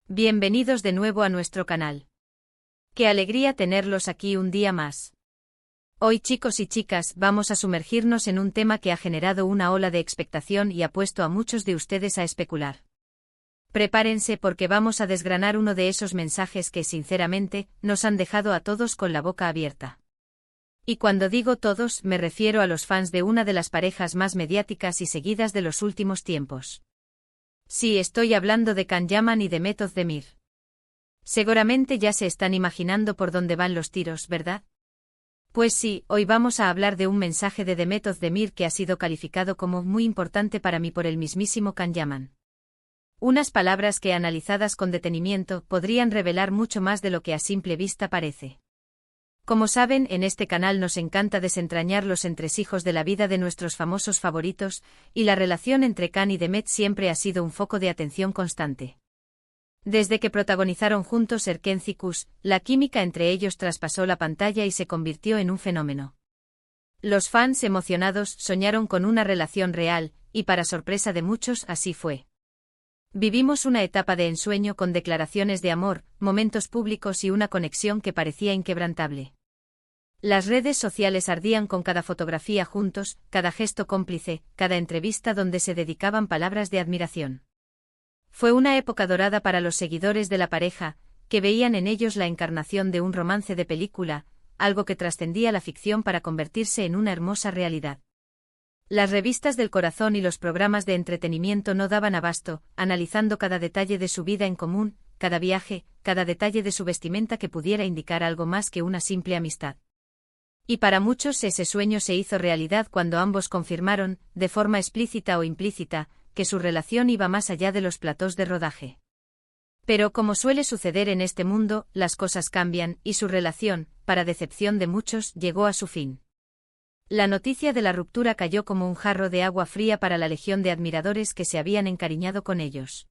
Bienvenidos de nuevo a nuestro canal. Qué alegría tenerlos aquí un día más. Hoy, chicos y chicas, vamos a sumergirnos en un tema que ha generado una ola de expectación y ha puesto a muchos de ustedes a especular. Prepárense porque vamos a desgranar uno de esos mensajes que, sinceramente, nos han dejado a todos con la boca abierta. Y cuando digo todos, me refiero a los fans de una de las parejas más mediáticas y seguidas de los últimos tiempos. Sí, estoy hablando de Can Yaman y de Method Demir. Seguramente ya se están imaginando por dónde van los tiros, ¿verdad? Pues sí, hoy vamos a hablar de un mensaje de Method Demir que ha sido calificado como muy importante para mí por el mismísimo Can Yaman. Unas palabras que, analizadas con detenimiento, podrían revelar mucho más de lo que a simple vista parece. Como saben, en este canal nos encanta desentrañar los entresijos de la vida de nuestros famosos favoritos, y la relación entre Can y Demet siempre ha sido un foco de atención constante. Desde que protagonizaron juntos Erkencicus, la química entre ellos traspasó la pantalla y se convirtió en un fenómeno. Los fans emocionados soñaron con una relación real, y para sorpresa de muchos así fue. Vivimos una etapa de ensueño con declaraciones de amor, momentos públicos y una conexión que parecía inquebrantable. Las redes sociales ardían con cada fotografía juntos, cada gesto cómplice, cada entrevista donde se dedicaban palabras de admiración. Fue una época dorada para los seguidores de la pareja, que veían en ellos la encarnación de un romance de película, algo que trascendía la ficción para convertirse en una hermosa realidad. Las revistas del corazón y los programas de entretenimiento no daban abasto, analizando cada detalle de su vida en común, cada viaje, cada detalle de su vestimenta que pudiera indicar algo más que una simple amistad. Y para muchos ese sueño se hizo realidad cuando ambos confirmaron, de forma explícita o implícita, que su relación iba más allá de los platós de rodaje. Pero como suele suceder en este mundo, las cosas cambian, y su relación, para decepción de muchos, llegó a su fin. La noticia de la ruptura cayó como un jarro de agua fría para la legión de admiradores que se habían encariñado con ellos.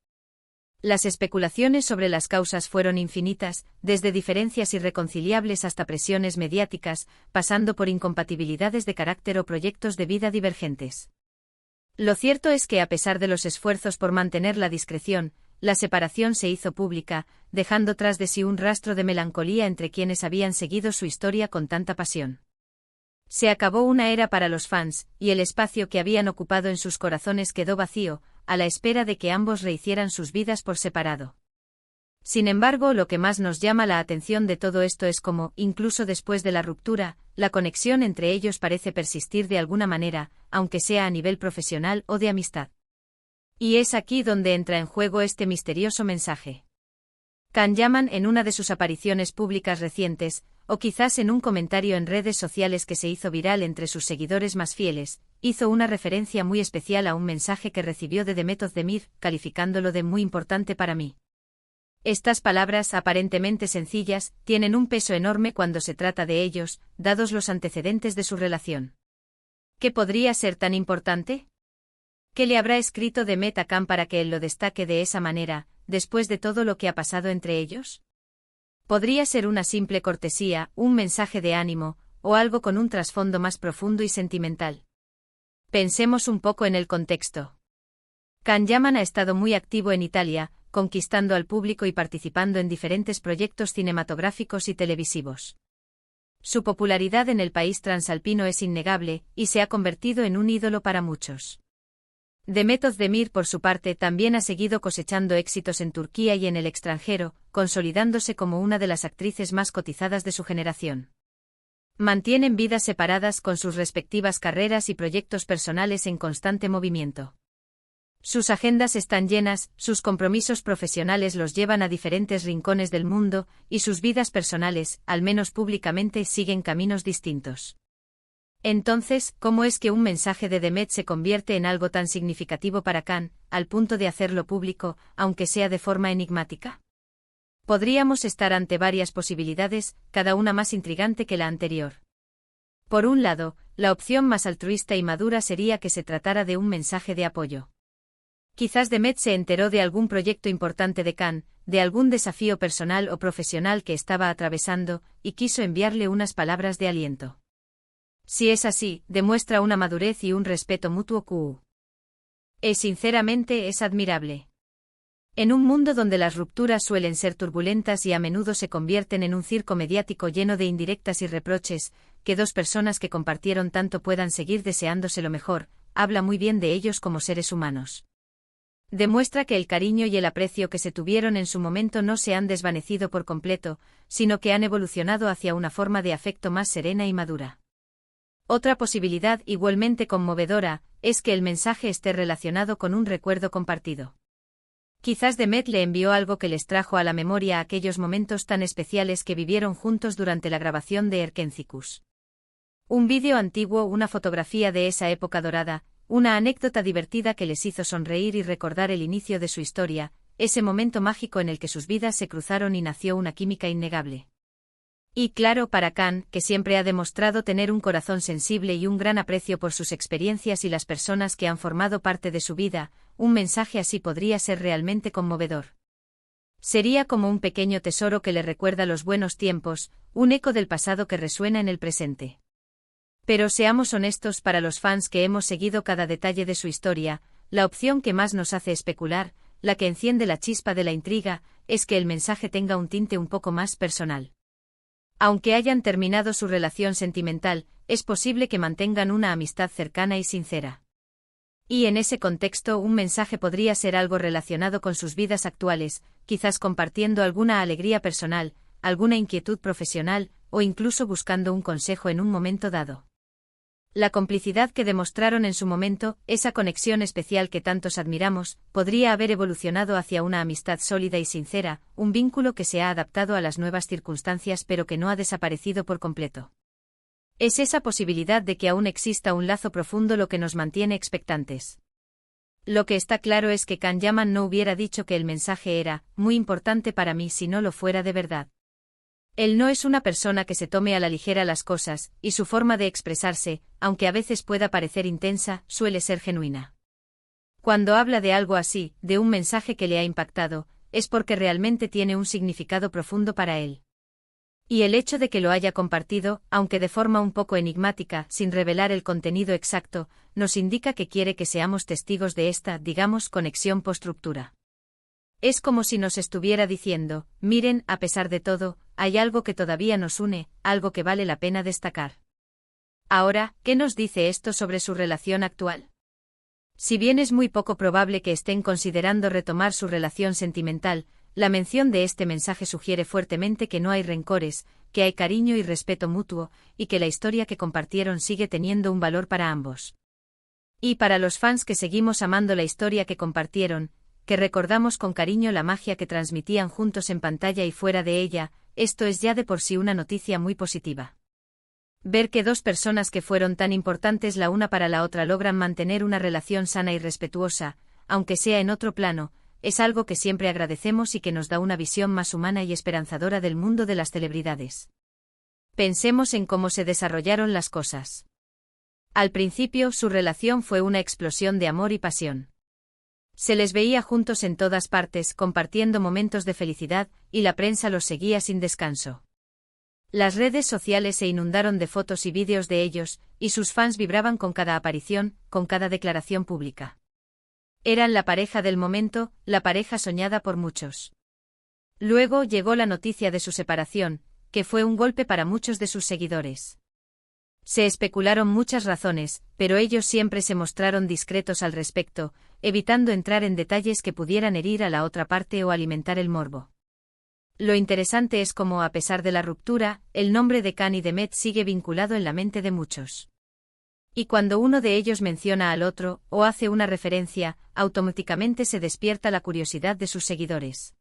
Las especulaciones sobre las causas fueron infinitas, desde diferencias irreconciliables hasta presiones mediáticas, pasando por incompatibilidades de carácter o proyectos de vida divergentes. Lo cierto es que a pesar de los esfuerzos por mantener la discreción, la separación se hizo pública, dejando tras de sí un rastro de melancolía entre quienes habían seguido su historia con tanta pasión. Se acabó una era para los fans, y el espacio que habían ocupado en sus corazones quedó vacío, a la espera de que ambos rehicieran sus vidas por separado. Sin embargo, lo que más nos llama la atención de todo esto es cómo, incluso después de la ruptura, la conexión entre ellos parece persistir de alguna manera, aunque sea a nivel profesional o de amistad. Y es aquí donde entra en juego este misterioso mensaje. Can Yaman, en una de sus apariciones públicas recientes, o quizás en un comentario en redes sociales que se hizo viral entre sus seguidores más fieles, hizo una referencia muy especial a un mensaje que recibió de Method Demir, calificándolo de muy importante para mí. Estas palabras, aparentemente sencillas, tienen un peso enorme cuando se trata de ellos, dados los antecedentes de su relación. ¿Qué podría ser tan importante? ¿Qué le habrá escrito Demet a Can para que él lo destaque de esa manera, después de todo lo que ha pasado entre ellos? Podría ser una simple cortesía, un mensaje de ánimo, o algo con un trasfondo más profundo y sentimental. Pensemos un poco en el contexto. Can Yaman ha estado muy activo en Italia, conquistando al público y participando en diferentes proyectos cinematográficos y televisivos. Su popularidad en el país transalpino es innegable, y se ha convertido en un ídolo para muchos. Method Demir, por su parte, también ha seguido cosechando éxitos en Turquía y en el extranjero, consolidándose como una de las actrices más cotizadas de su generación. Mantienen vidas separadas con sus respectivas carreras y proyectos personales en constante movimiento. Sus agendas están llenas, sus compromisos profesionales los llevan a diferentes rincones del mundo, y sus vidas personales, al menos públicamente, siguen caminos distintos. Entonces, ¿cómo es que un mensaje de Demet se convierte en algo tan significativo para Can, al punto de hacerlo público, aunque sea de forma enigmática? Podríamos estar ante varias posibilidades, cada una más intrigante que la anterior. Por un lado, la opción más altruista y madura sería que se tratara de un mensaje de apoyo. Quizás Demet se enteró de algún proyecto importante de Can, de algún desafío personal o profesional que estaba atravesando, y quiso enviarle unas palabras de aliento. Si es así, demuestra una madurez y un respeto mutuo sinceramente es admirable. En un mundo donde las rupturas suelen ser turbulentas y a menudo se convierten en un circo mediático lleno de indirectas y reproches, que dos personas que compartieron tanto puedan seguir deseándose lo mejor, habla muy bien de ellos como seres humanos. Demuestra que el cariño y el aprecio que se tuvieron en su momento no se han desvanecido por completo, sino que han evolucionado hacia una forma de afecto más serena y madura. Otra posibilidad igualmente conmovedora es que el mensaje esté relacionado con un recuerdo compartido. Quizás Demet le envió algo que les trajo a la memoria aquellos momentos tan especiales que vivieron juntos durante la grabación de Erkencicus. Un vídeo antiguo, una fotografía de esa época dorada, una anécdota divertida que les hizo sonreír y recordar el inicio de su historia, ese momento mágico en el que sus vidas se cruzaron y nació una química innegable. Y claro, para Khan, que siempre ha demostrado tener un corazón sensible y un gran aprecio por sus experiencias y las personas que han formado parte de su vida, un mensaje así podría ser realmente conmovedor. Sería como un pequeño tesoro que le recuerda los buenos tiempos, un eco del pasado que resuena en el presente. Pero seamos honestos, para los fans que hemos seguido cada detalle de su historia, la opción que más nos hace especular, la que enciende la chispa de la intriga, es que el mensaje tenga un tinte un poco más personal. Aunque hayan terminado su relación sentimental, es posible que mantengan una amistad cercana y sincera. Y en ese contexto un mensaje podría ser algo relacionado con sus vidas actuales, quizás compartiendo alguna alegría personal, alguna inquietud profesional, o incluso buscando un consejo en un momento dado. La complicidad que demostraron en su momento, esa conexión especial que tantos admiramos, podría haber evolucionado hacia una amistad sólida y sincera, un vínculo que se ha adaptado a las nuevas circunstancias pero que no ha desaparecido por completo. Es esa posibilidad de que aún exista un lazo profundo lo que nos mantiene expectantes. Lo que está claro es que Can Yaman no hubiera dicho que el mensaje era muy importante para mí si no lo fuera de verdad. Él no es una persona que se tome a la ligera las cosas, y su forma de expresarse, aunque a veces pueda parecer intensa, suele ser genuina. Cuando habla de algo así, de un mensaje que le ha impactado, es porque realmente tiene un significado profundo para él. Y el hecho de que lo haya compartido, aunque de forma un poco enigmática, sin revelar el contenido exacto, nos indica que quiere que seamos testigos de esta, digamos, conexión post-ruptura. Es como si nos estuviera diciendo, miren, a pesar de todo, hay algo que todavía nos une, algo que vale la pena destacar. Ahora, ¿qué nos dice esto sobre su relación actual? Si bien es muy poco probable que estén considerando retomar su relación sentimental, la mención de este mensaje sugiere fuertemente que no hay rencores, que hay cariño y respeto mutuo, y que la historia que compartieron sigue teniendo un valor para ambos. Y para los fans que seguimos amando la historia que compartieron, que recordamos con cariño la magia que transmitían juntos en pantalla y fuera de ella, esto es ya de por sí una noticia muy positiva. Ver que dos personas que fueron tan importantes la una para la otra logran mantener una relación sana y respetuosa, aunque sea en otro plano, es algo que siempre agradecemos y que nos da una visión más humana y esperanzadora del mundo de las celebridades. Pensemos en cómo se desarrollaron las cosas. Al principio, su relación fue una explosión de amor y pasión. Se les veía juntos en todas partes, compartiendo momentos de felicidad, y la prensa los seguía sin descanso. Las redes sociales se inundaron de fotos y vídeos de ellos, y sus fans vibraban con cada aparición, con cada declaración pública. Eran la pareja del momento, la pareja soñada por muchos. Luego llegó la noticia de su separación, que fue un golpe para muchos de sus seguidores. Se especularon muchas razones, pero ellos siempre se mostraron discretos al respecto, evitando entrar en detalles que pudieran herir a la otra parte o alimentar el morbo. Lo interesante es cómo, a pesar de la ruptura, el nombre de Can y Demet sigue vinculado en la mente de muchos. Y cuando uno de ellos menciona al otro, o hace una referencia, automáticamente se despierta la curiosidad de sus seguidores.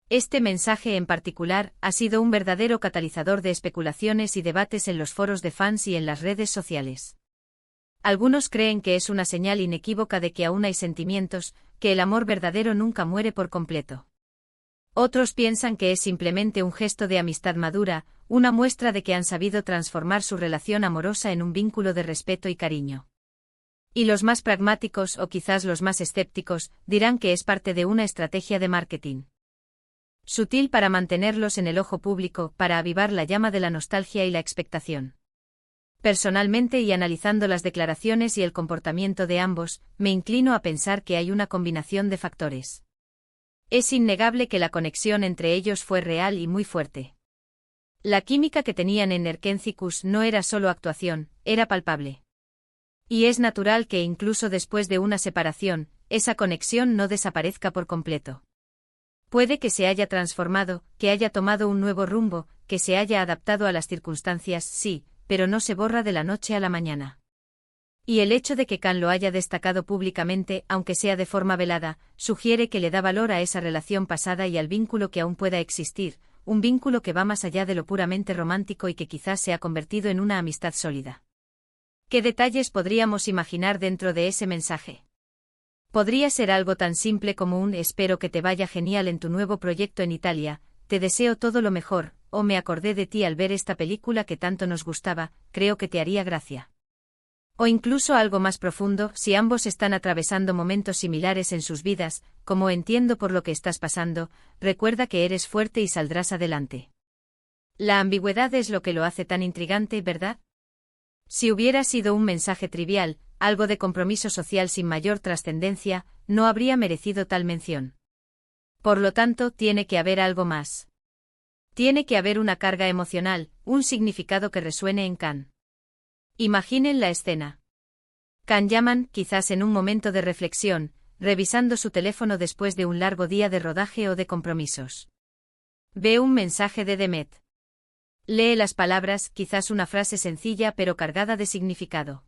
Este mensaje en particular ha sido un verdadero catalizador de especulaciones y debates en los foros de fans y en las redes sociales. Algunos creen que es una señal inequívoca de que aún hay sentimientos, que el amor verdadero nunca muere por completo. Otros piensan que es simplemente un gesto de amistad madura, una muestra de que han sabido transformar su relación amorosa en un vínculo de respeto y cariño. Y los más pragmáticos, o quizás los más escépticos, dirán que es parte de una estrategia de marketing. Sutil para mantenerlos en el ojo público, para avivar la llama de la nostalgia y la expectación. Personalmente, y analizando las declaraciones y el comportamiento de ambos, me inclino a pensar que hay una combinación de factores. Es innegable que la conexión entre ellos fue real y muy fuerte. La química que tenían en Erkencicus no era solo actuación, era palpable. Y es natural que incluso después de una separación, esa conexión no desaparezca por completo. Puede que se haya transformado, que haya tomado un nuevo rumbo, que se haya adaptado a las circunstancias, sí, pero no se borra de la noche a la mañana. Y el hecho de que Can lo haya destacado públicamente, aunque sea de forma velada, sugiere que le da valor a esa relación pasada y al vínculo que aún pueda existir, un vínculo que va más allá de lo puramente romántico y que quizás se ha convertido en una amistad sólida. ¿Qué detalles podríamos imaginar dentro de ese mensaje? Podría ser algo tan simple como un espero que te vaya genial en tu nuevo proyecto en Italia, te deseo todo lo mejor, o me acordé de ti al ver esta película que tanto nos gustaba, creo que te haría gracia. O incluso algo más profundo, si ambos están atravesando momentos similares en sus vidas, como entiendo por lo que estás pasando, recuerda que eres fuerte y saldrás adelante. La ambigüedad es lo que lo hace tan intrigante, ¿verdad? Si hubiera sido un mensaje trivial, algo de compromiso social sin mayor trascendencia, no habría merecido tal mención. Por lo tanto, tiene que haber algo más. Tiene que haber una carga emocional, un significado que resuene en Can. Imaginen la escena. Can llaman, quizás en un momento de reflexión, revisando su teléfono después de un largo día de rodaje o de compromisos. Ve un mensaje de Demet. Lee las palabras, quizás una frase sencilla pero cargada de significado.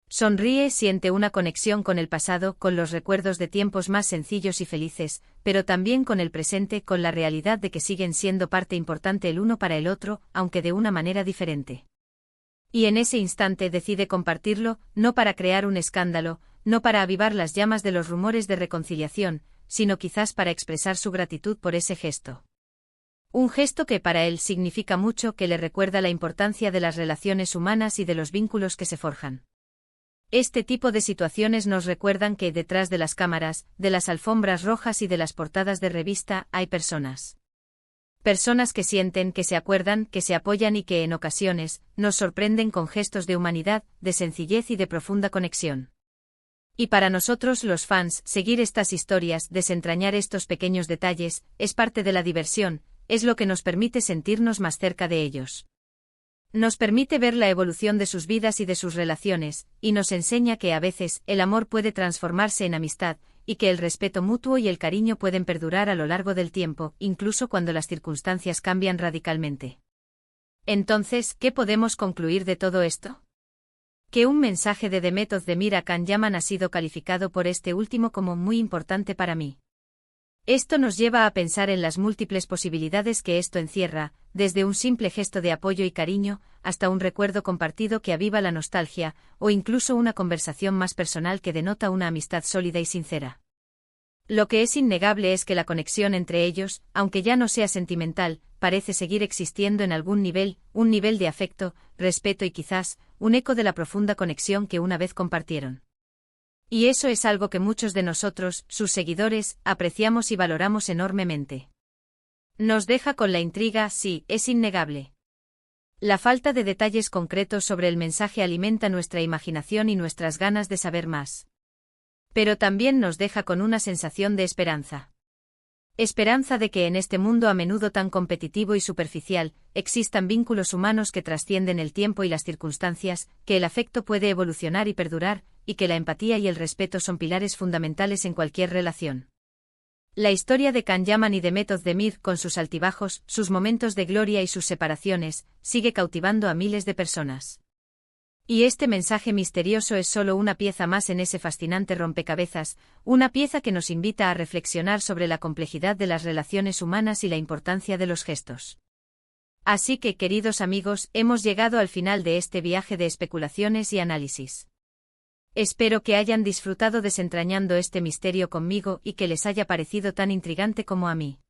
Sonríe, siente una conexión con el pasado, con los recuerdos de tiempos más sencillos y felices, pero también con el presente, con la realidad de que siguen siendo parte importante el uno para el otro, aunque de una manera diferente. Y en ese instante decide compartirlo, no para crear un escándalo, no para avivar las llamas de los rumores de reconciliación, sino quizás para expresar su gratitud por ese gesto. Un gesto que para él significa mucho, que le recuerda la importancia de las relaciones humanas y de los vínculos que se forjan. Este tipo de situaciones nos recuerdan que detrás de las cámaras, de las alfombras rojas y de las portadas de revista, hay personas. Personas que sienten, que se acuerdan, que se apoyan y que en ocasiones nos sorprenden con gestos de humanidad, de sencillez y de profunda conexión. Y para nosotros los fans, seguir estas historias, desentrañar estos pequeños detalles, es parte de la diversión, es lo que nos permite sentirnos más cerca de ellos. Nos permite ver la evolución de sus vidas y de sus relaciones, y nos enseña que a veces el amor puede transformarse en amistad, y que el respeto mutuo y el cariño pueden perdurar a lo largo del tiempo, incluso cuando las circunstancias cambian radicalmente. Entonces, ¿qué podemos concluir de todo esto? Que un mensaje de Demet Özdemir a Can Yaman ha sido calificado por este último como muy importante para mí. Esto nos lleva a pensar en las múltiples posibilidades que esto encierra, desde un simple gesto de apoyo y cariño, hasta un recuerdo compartido que aviva la nostalgia, o incluso una conversación más personal que denota una amistad sólida y sincera. Lo que es innegable es que la conexión entre ellos, aunque ya no sea sentimental, parece seguir existiendo en algún nivel, un nivel de afecto, respeto y quizás, un eco de la profunda conexión que una vez compartieron. Y eso es algo que muchos de nosotros, sus seguidores, apreciamos y valoramos enormemente. Nos deja con la intriga, sí, es innegable. La falta de detalles concretos sobre el mensaje alimenta nuestra imaginación y nuestras ganas de saber más. Pero también nos deja con una sensación de esperanza. Esperanza de que en este mundo a menudo tan competitivo y superficial, existan vínculos humanos que trascienden el tiempo y las circunstancias, que el afecto puede evolucionar y perdurar, y que la empatía y el respeto son pilares fundamentales en cualquier relación. La historia de Can Yaman y Demet Özdemir, con sus altibajos, sus momentos de gloria y sus separaciones, sigue cautivando a miles de personas. Y este mensaje misterioso es solo una pieza más en ese fascinante rompecabezas, una pieza que nos invita a reflexionar sobre la complejidad de las relaciones humanas y la importancia de los gestos. Así que, queridos amigos, hemos llegado al final de este viaje de especulaciones y análisis. Espero que hayan disfrutado desentrañando este misterio conmigo y que les haya parecido tan intrigante como a mí.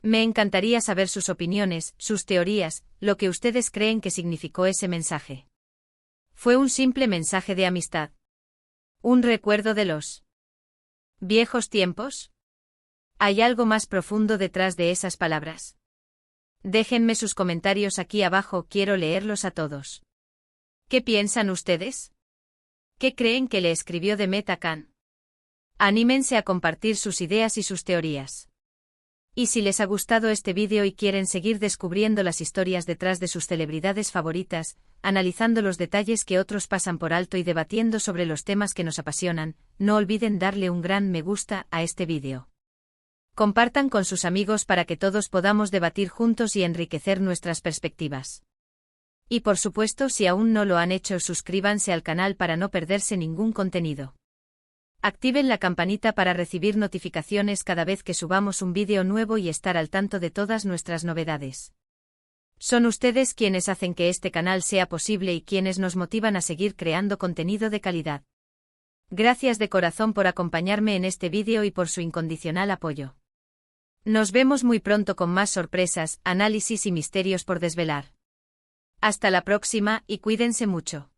Me encantaría saber sus opiniones, sus teorías, lo que ustedes creen que significó ese mensaje. ¿Fue un simple mensaje de amistad? ¿Un recuerdo de los viejos tiempos? ¿Hay algo más profundo detrás de esas palabras? Déjenme sus comentarios aquí abajo, quiero leerlos a todos. ¿Qué piensan ustedes? ¿Qué creen que le escribió Demet a Can? Anímense a compartir sus ideas y sus teorías. Y si les ha gustado este vídeo y quieren seguir descubriendo las historias detrás de sus celebridades favoritas, analizando los detalles que otros pasan por alto y debatiendo sobre los temas que nos apasionan, no olviden darle un gran me gusta a este vídeo. Compartan con sus amigos para que todos podamos debatir juntos y enriquecer nuestras perspectivas. Y por supuesto, si aún no lo han hecho, suscríbanse al canal para no perderse ningún contenido. Activen la campanita para recibir notificaciones cada vez que subamos un vídeo nuevo y estar al tanto de todas nuestras novedades. Son ustedes quienes hacen que este canal sea posible y quienes nos motivan a seguir creando contenido de calidad. Gracias de corazón por acompañarme en este vídeo y por su incondicional apoyo. Nos vemos muy pronto con más sorpresas, análisis y misterios por desvelar. Hasta la próxima y cuídense mucho.